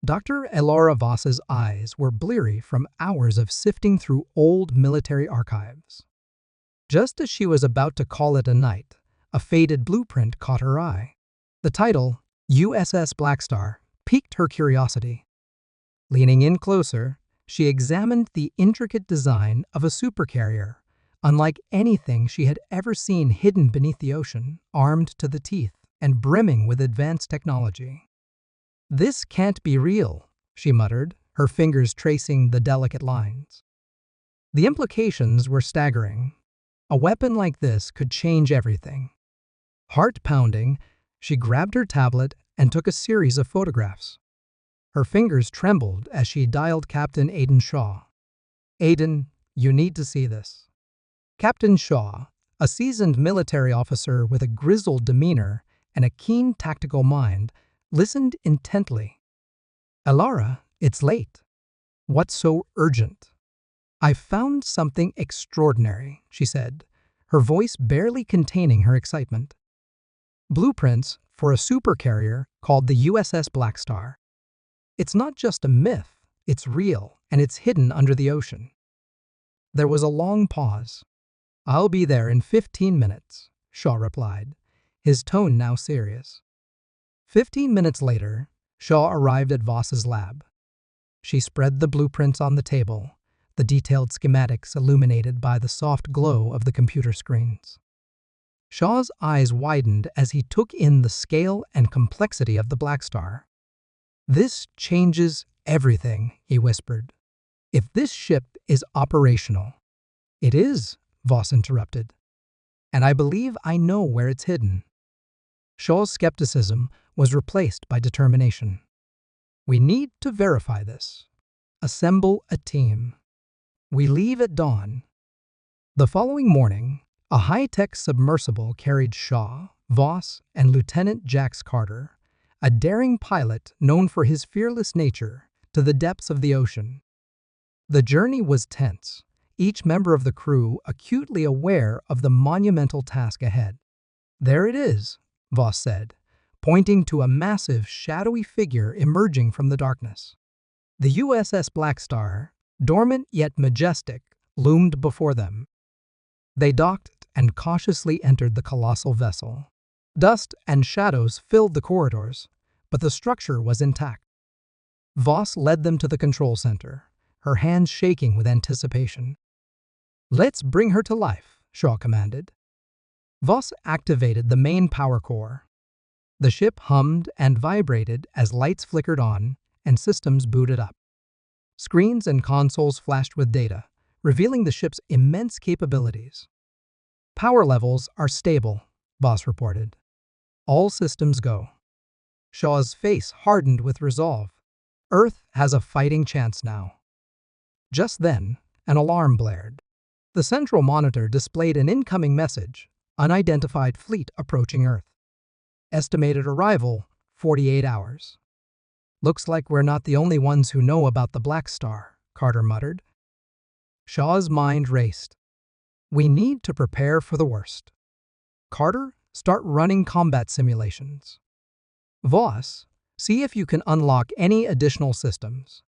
Dr. Elara Voss's eyes were bleary from hours of sifting through old military archives. Just as she was about to call it a night, a faded blueprint caught her eye. The title, USS Blackstar, piqued her curiosity. Leaning in closer, she examined the intricate design of a supercarrier, unlike anything she had ever seen hidden beneath the ocean, armed to the teeth and brimming with advanced technology. "This can't be real," she muttered, her fingers tracing the delicate lines. The implications were staggering. A weapon like this could change everything. Heart pounding, she grabbed her tablet and took a series of photographs. Her fingers trembled as she dialed Captain Aiden Shaw. "Aiden, you need to see this." Captain Shaw, a seasoned military officer with a grizzled demeanor and a keen tactical mind, listened intently. "Elara, it's late. What's so urgent?" "I've found something extraordinary," she said, her voice barely containing her excitement. "Blueprints for a supercarrier called the USS Blackstar. It's not just a myth, it's real, and it's hidden under the ocean." There was a long pause. "I'll be there in 15 minutes, Shaw replied, his tone now serious. 15 minutes later, Shaw arrived at Voss's lab. She spread the blueprints on the table, the detailed schematics illuminated by the soft glow of the computer screens. Shaw's eyes widened as he took in the scale and complexity of the Blackstar. "This changes everything," he whispered. "If this ship is operational—" "It is," Voss interrupted. "And I believe I know where it's hidden." Shaw's skepticism was replaced by determination. "We need to verify this. Assemble a team. We leave at dawn." The following morning, a high-tech submersible carried Shaw, Voss, and Lieutenant Jax Carter, a daring pilot known for his fearless nature, to the depths of the ocean. The journey was tense, each member of the crew acutely aware of the monumental task ahead. "There it is," Voss said, pointing to a massive, shadowy figure emerging from the darkness. The USS Blackstar, dormant yet majestic, loomed before them. They docked and cautiously entered the colossal vessel. Dust and shadows filled the corridors, but the structure was intact. Voss led them to the control center, her hands shaking with anticipation. "Let's bring her to life," Shaw commanded. Voss activated the main power core. The ship hummed and vibrated as lights flickered on and systems booted up. Screens and consoles flashed with data, revealing the ship's immense capabilities. "Power levels are stable," Voss reported. "All systems go." Shaw's face hardened with resolve. Earth has a fighting chance now. Just then, an alarm blared. The central monitor displayed an incoming message: "Unidentified fleet approaching Earth. Estimated arrival, 48 hours. "Looks like we're not the only ones who know about the Blackstar," Carter muttered. Shaw's mind raced. "We need to prepare for the worst. Carter, start running combat simulations. Voss, see if you can unlock any additional systems."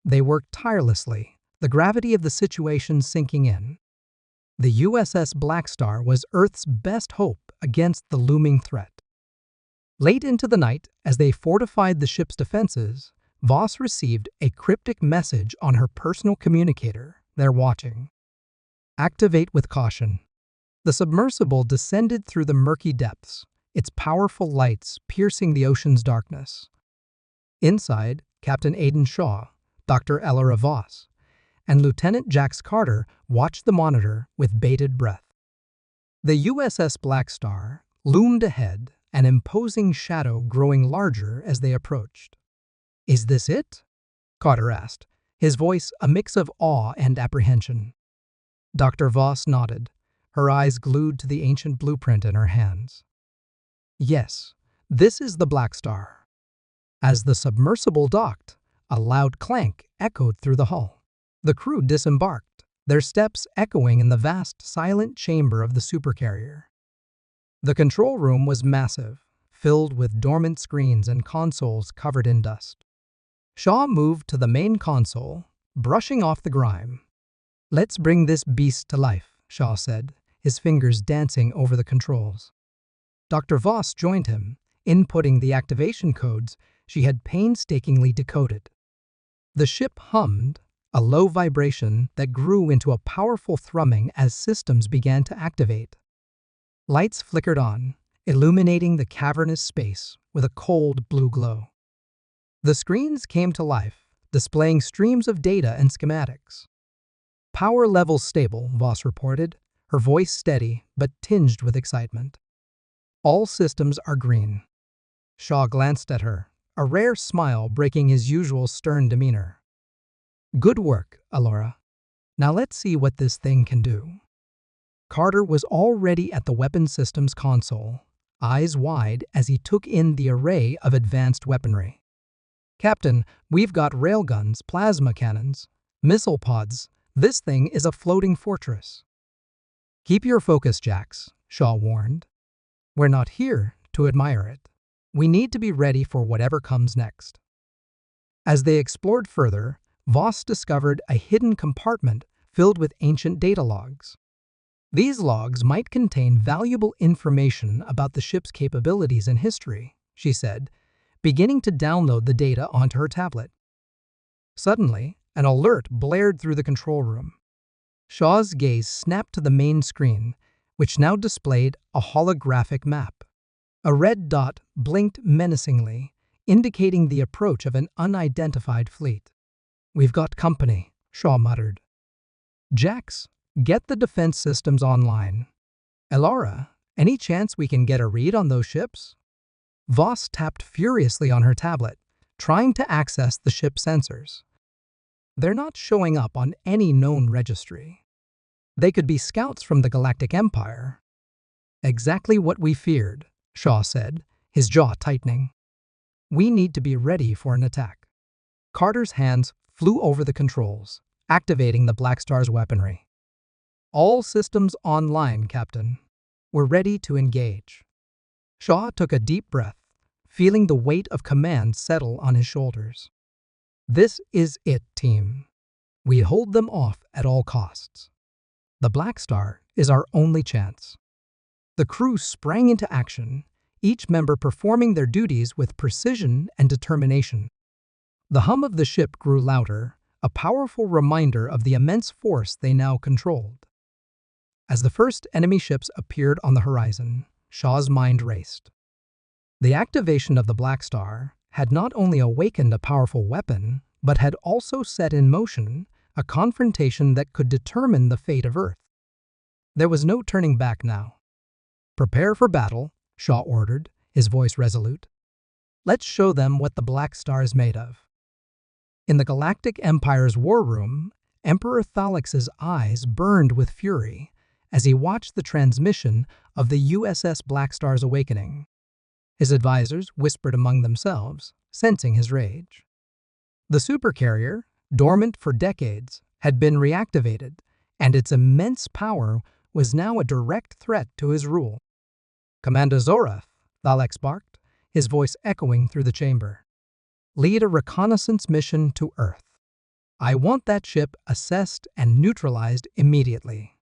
They worked tirelessly, the gravity of the situation sinking in. The USS Blackstar was Earth's best hope against the looming threat. Late into the night, as they fortified the ship's defenses, Voss received a cryptic message on her personal communicator. "They're watching. Activate with caution." The submersible descended through the murky depths, its powerful lights piercing the ocean's darkness. Inside, Captain Aiden Shaw, Dr. Elara Voss, and Lieutenant Jax Carter watched the monitor with bated breath. The USS Blackstar loomed ahead, an imposing shadow growing larger as they approached. "Is this it?" Carter asked, his voice a mix of awe and apprehension. Dr. Voss nodded, her eyes glued to the ancient blueprint in her hands. "Yes, this is the Blackstar." As the submersible docked, a loud clank echoed through the hull. The crew disembarked, their steps echoing in the vast, silent chamber of the supercarrier. The control room was massive, filled with dormant screens and consoles covered in dust. Shaw moved to the main console, brushing off the grime. "Let's bring this beast to life," Shaw said, his fingers dancing over the controls. Dr. Voss joined him, inputting the activation codes she had painstakingly decoded. The ship hummed, a low vibration that grew into a powerful thrumming as systems began to activate. Lights flickered on, illuminating the cavernous space with a cold blue glow. The screens came to life, displaying streams of data and schematics. "Power levels stable," Voss reported, her voice steady but tinged with excitement. "All systems are green." Shaw glanced at her, a rare smile breaking his usual stern demeanor. "Good work, Elara. Now let's see what this thing can do." Carter was already at the weapons systems console, eyes wide as he took in the array of advanced weaponry. "Captain, we've got railguns, plasma cannons, missile pods. This thing is a floating fortress." "Keep your focus, Jax," Shaw warned. "We're not here to admire it. We need to be ready for whatever comes next." As they explored further, Voss discovered a hidden compartment filled with ancient data logs. These logs might contain valuable information about the ship's capabilities and history, she said, beginning to download the data onto her tablet. Suddenly, an alert blared through the control room. Shaw's gaze snapped to the main screen, which now displayed a holographic map. A red dot blinked menacingly, indicating the approach of an unidentified fleet. "We've got company," Shaw muttered. "Jax, get the defense systems online. Elara, any chance we can get a read on those ships?" Voss tapped furiously on her tablet, trying to access the ship sensors. "They're not showing up on any known registry. They could be scouts from the Galactic Empire." "Exactly what we feared," Shaw said, his jaw tightening. "We need to be ready for an attack." Carter's hands flew over the controls, activating the Blackstar's weaponry. "All systems online, Captain. We're ready to engage." Shaw took a deep breath, feeling the weight of command settle on his shoulders. "This is it, team. We hold them off at all costs. The Blackstar is our only chance." The crew sprang into action, each member performing their duties with precision and determination. The hum of the ship grew louder, a powerful reminder of the immense force they now controlled. As the first enemy ships appeared on the horizon, Shaw's mind raced. The activation of the Blackstar had not only awakened a powerful weapon, but had also set in motion a confrontation that could determine the fate of Earth. There was no turning back now. "Prepare for battle," Shaw ordered, his voice resolute. "Let's show them what the Blackstar is made of." In the Galactic Empire's war room, Emperor Thalex's eyes burned with fury as he watched the transmission of the USS Blackstar's awakening. His advisors whispered among themselves, sensing his rage. The supercarrier, dormant for decades, had been reactivated, and its immense power was now a direct threat to his rule. "Commander Zorath," Thalex barked, his voice echoing through the chamber. "Lead a reconnaissance mission to Earth. I want that ship assessed and neutralized immediately."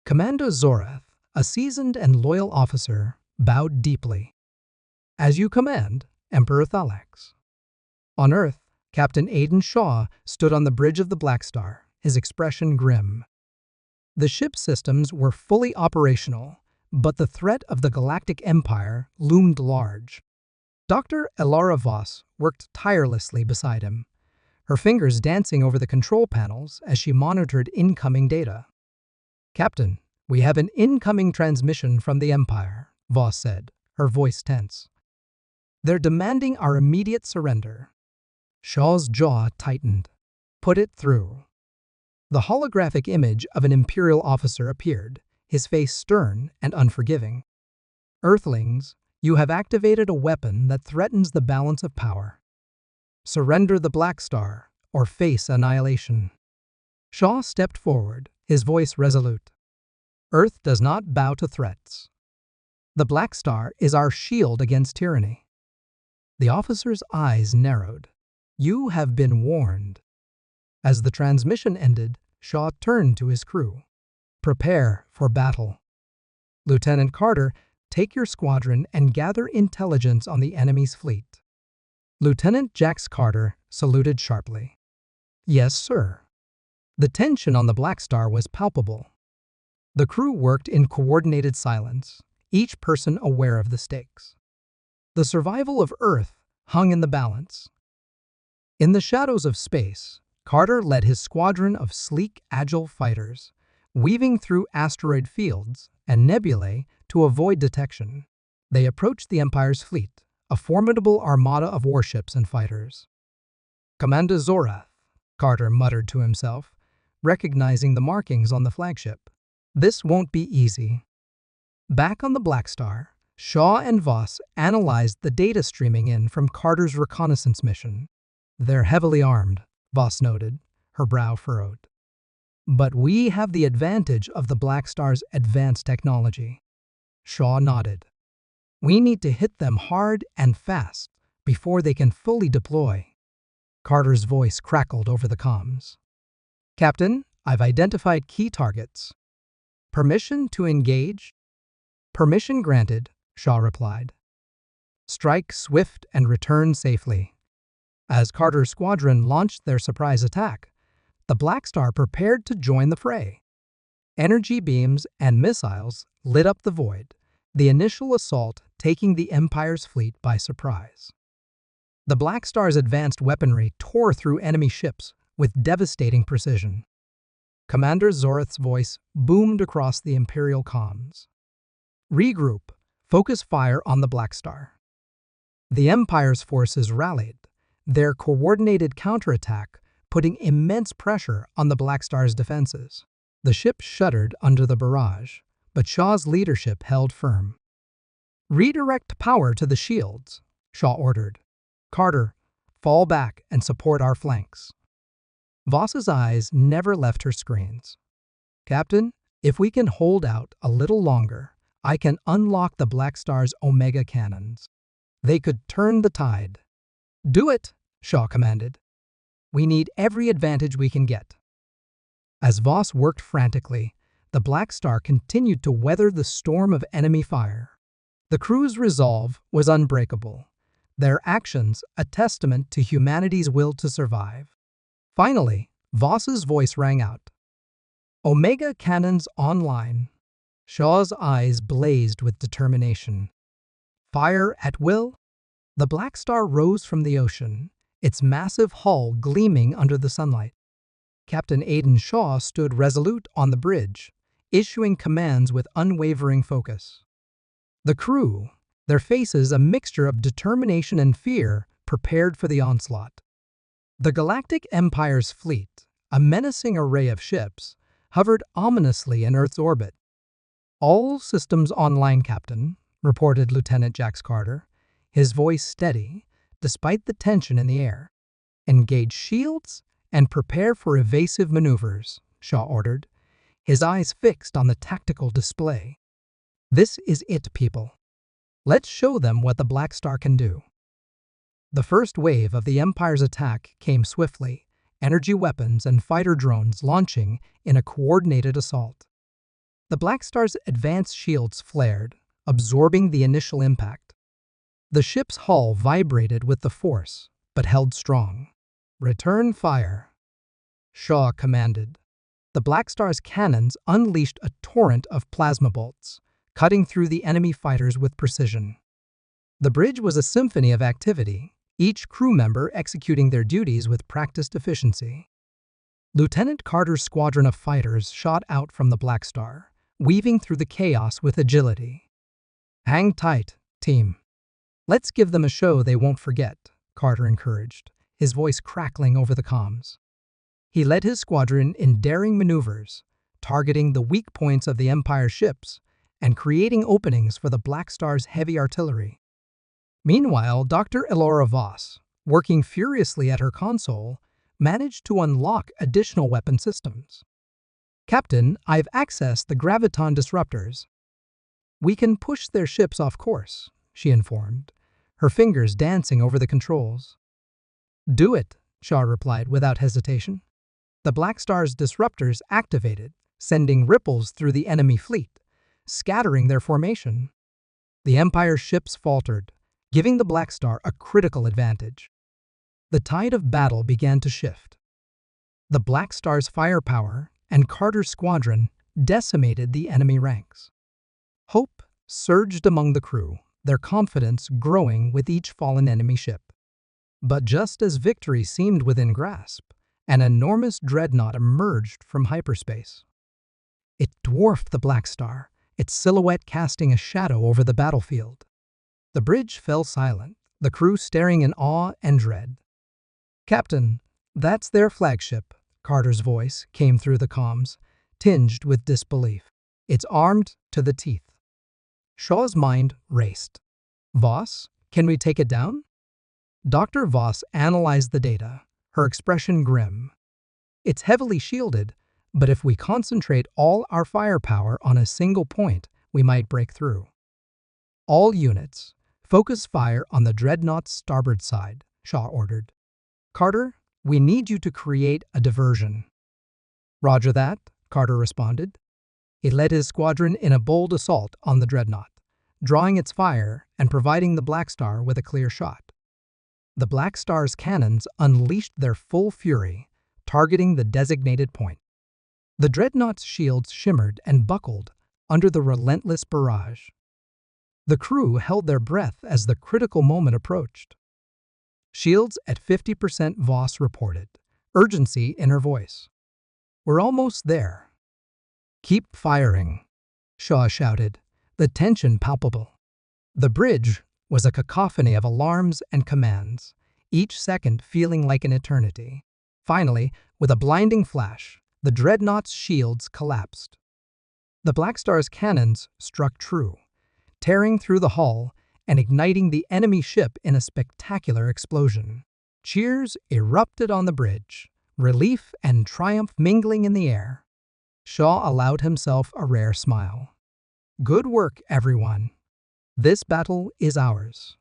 Commander Zorath, a seasoned and loyal officer, bowed deeply. "As you command, Emperor Thalex." On Earth, Captain Aiden Shaw stood on the bridge of the Blackstar, his expression grim. The ship's systems were fully operational, but the threat of the Galactic Empire loomed large. Dr. Elara Voss worked tirelessly beside him, her fingers dancing over the control panels as she monitored incoming data. "Captain, we have an incoming transmission from the Empire," Voss said, her voice tense. "They're demanding our immediate surrender." Shaw's jaw tightened. "Put it through." The holographic image of an Imperial officer appeared, his face stern and unforgiving. "Earthlings, you have activated a weapon that threatens the balance of power. Surrender the Blackstar or face annihilation." Shaw stepped forward, his voice resolute. "Earth does not bow to threats. The Blackstar is our shield against tyranny." The officer's eyes narrowed. You have been warned. As the transmission ended, Shaw turned to his crew. Prepare for battle. Lieutenant Carter, take your squadron and gather intelligence on the enemy's fleet. Lieutenant Jax Carter saluted sharply. Yes, sir. The tension on the Blackstar was palpable. The crew worked in coordinated silence, each person aware of the stakes. The survival of Earth hung in the balance. In the shadows of space, Carter led his squadron of sleek, agile fighters, weaving through asteroid fields and nebulae to avoid detection. They approached the Empire's fleet, a formidable armada of warships and fighters. Commander Zorath, Carter muttered to himself, recognizing the markings on the flagship. This won't be easy. Back on the Blackstar, Shaw and Voss analyzed the data streaming in from Carter's reconnaissance mission. They're heavily armed, Voss noted, her brow furrowed. But we have the advantage of the Blackstar's advanced technology. Shaw nodded. We need to hit them hard and fast before they can fully deploy. Carter's voice crackled over the comms. Captain, I've identified key targets. Permission to engage? Permission granted, Shaw replied. Strike swift and return safely. As Carter's squadron launched their surprise attack, the Blackstar prepared to join the fray. Energy beams and missiles lit up the void, the initial assault taking the Empire's fleet by surprise. The Blackstar's advanced weaponry tore through enemy ships with devastating precision. Commander Zorath's voice boomed across the Imperial comms. Regroup. Focus fire on the Blackstar. The Empire's forces rallied, their coordinated counterattack putting immense pressure on the Blackstar's defenses. The ship shuddered under the barrage, but Shaw's leadership held firm. Redirect power to the shields, Shaw ordered. Carter, fall back and support our flanks. Voss's eyes never left her screens. Captain, if we can hold out a little longer, I can unlock the Blackstar's Omega cannons. They could turn the tide. Do it, Shaw commanded. We need every advantage we can get. As Voss worked frantically, the Blackstar continued to weather the storm of enemy fire. The crew's resolve was unbreakable, their actions a testament to humanity's will to survive. Finally, Voss's voice rang out. Omega cannons online. Shaw's eyes blazed with determination. Fire at will? The Blackstar rose from the ocean, its massive hull gleaming under the sunlight. Captain Aiden Shaw stood resolute on the bridge, issuing commands with unwavering focus. The crew, their faces a mixture of determination and fear, prepared for the onslaught. The Galactic Empire's fleet, a menacing array of ships, hovered ominously in Earth's orbit. All systems online, Captain, reported Lieutenant Jax Carter, his voice steady, despite the tension in the air. Engage shields and prepare for evasive maneuvers, Shaw ordered, his eyes fixed on the tactical display. This is it, people. Let's show them what the Blackstar can do. The first wave of the Empire's attack came swiftly, energy weapons and fighter drones launching in a coordinated assault. The Blackstar's advanced shields flared, absorbing the initial impact. The ship's hull vibrated with the force, but held strong. Return fire, Shaw commanded. The Blackstar's cannons unleashed a torrent of plasma bolts, cutting through the enemy fighters with precision. The bridge was a symphony of activity, each crew member executing their duties with practiced efficiency. Lieutenant Carter's squadron of fighters shot out from the Blackstar, weaving through the chaos with agility. Hang tight, team. Let's give them a show they won't forget, Carter encouraged, his voice crackling over the comms. He led his squadron in daring maneuvers, targeting the weak points of the Empire's ships and creating openings for the Blackstar's heavy artillery. Meanwhile, Dr. Elara Voss, working furiously at her console, managed to unlock additional weapon systems. Captain, I've accessed the graviton disruptors. We can push their ships off course, she informed, her fingers dancing over the controls. Do it, Shaw replied without hesitation. The Blackstar's disruptors activated, sending ripples through the enemy fleet, scattering their formation. The Empire's ships faltered, giving the Blackstar a critical advantage. The tide of battle began to shift. The Blackstar's firepower and Carter's squadron decimated the enemy ranks. Hope surged among the crew, their confidence growing with each fallen enemy ship. But just as victory seemed within grasp, an enormous dreadnought emerged from hyperspace. It dwarfed the Blackstar, its silhouette casting a shadow over the battlefield. The bridge fell silent, the crew staring in awe and dread. "Captain, that's their flagship," Carter's voice came through the comms, tinged with disbelief. "It's armed to the teeth." Shaw's mind raced. "Voss, can we take it down?" Dr. Voss analyzed the data, her expression grim. "It's heavily shielded, but if we concentrate all our firepower on a single point, we might break through." "All units, focus fire on the dreadnought's starboard side," Shaw ordered. "Carter, we need you to create a diversion." "Roger that," Carter responded. He led his squadron in a bold assault on the dreadnought, drawing its fire and providing the Blackstar with a clear shot. The Blackstar's cannons unleashed their full fury, targeting the designated point. The dreadnought's shields shimmered and buckled under the relentless barrage. The crew held their breath as the critical moment approached. "Shields at 50%, Voss reported, urgency in her voice. "We're almost there." "Keep firing," Shaw shouted, the tension palpable. The bridge was a cacophony of alarms and commands, each second feeling like an eternity. Finally, with a blinding flash, the dreadnought's shields collapsed. The Blackstar's cannons struck true, tearing through the hull and igniting the enemy ship in a spectacular explosion. Cheers erupted on the bridge, relief and triumph mingling in the air. Shaw allowed himself a rare smile. "Good work, everyone. This battle is ours."